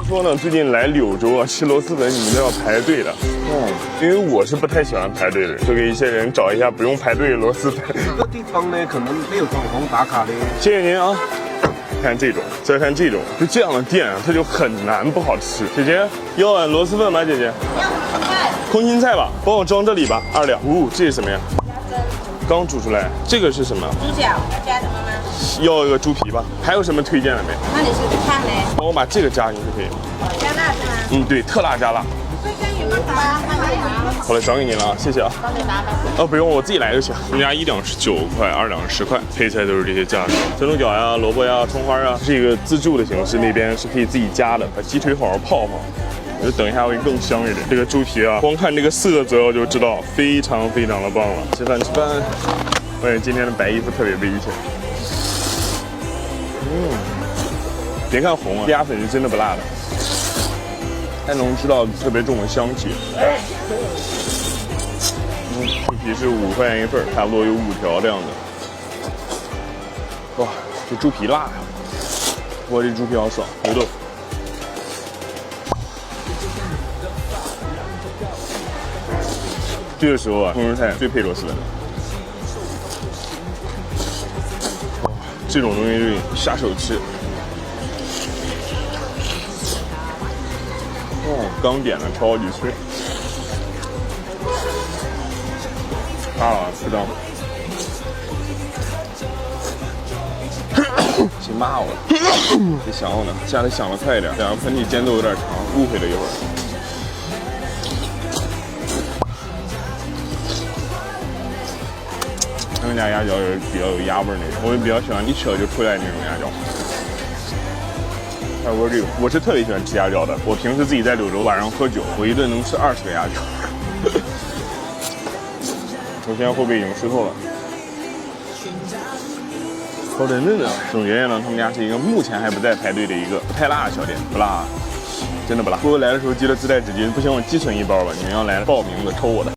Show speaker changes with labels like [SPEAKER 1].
[SPEAKER 1] 说呢，最近来柳州啊，吃螺蛳粉你们都要排队的。因为我是不太喜欢排队的，就给一些人找一下不用排队的螺蛳粉。
[SPEAKER 2] 这个地方呢，可能没有网红打卡的。
[SPEAKER 1] 谢谢您啊。看这种，再看这种，就这样的店啊，它就很难不好吃。姐姐要碗螺蛳粉吗？姐姐。
[SPEAKER 3] 要空心菜。
[SPEAKER 1] 空心菜吧，帮我装这里吧，2两。这是什么呀？刚煮出来。这个是什么？
[SPEAKER 3] 猪脚要加什么吗？
[SPEAKER 1] 要一个猪皮吧。还有什么推荐的没？
[SPEAKER 3] 那你是看呢？
[SPEAKER 1] 帮我把这个加进去可以吗？
[SPEAKER 3] 加辣是吗？
[SPEAKER 1] 对，特辣加辣。好了，转给您了啊，谢谢啊。不用，我自己来就行。人家1两是9块，2两是10块，配菜都是这些价格。酸豆角呀、萝卜呀、葱花啊，是一个自助的形式，那边是可以自己加的。把鸡腿好好泡泡，我就等一下会更香一点。这个猪皮啊，光看这个色泽就知道非常非常的棒了。吃饭吃饭，发现今天的白衣服特别危险。别看红啊，鸭粉是真的不辣的。还能吃到特别重的香气。猪皮是5块钱一份，差不多有5条这样的。哇，这猪皮辣呀！哇，这猪皮好爽，牛豆腐。这个时候啊，空心菜最配螺蛳粉了。哇，这种东西就下手吃。刚点的超级脆，适当。谁骂我了？谁想我呢？下次想的快一点，两个喷嚏间奏有点长，误会了一会儿。他们家鸭脚也比较有鸭味那种，我也比较喜欢一扯就出来那种鸭脚。还有这个，我是特别喜欢吃鸭脚的。我平时自己在柳州晚上喝酒，我一顿能吃20个鸭脚。首先后背已经湿透了，好嫩嫩的。总结呢，他们家是一个目前还不在排队的一个不太辣的小店，不辣，真的不辣。不过来的时候记得自带纸巾，不行我寄存1包吧。你们要来报名的抽我的。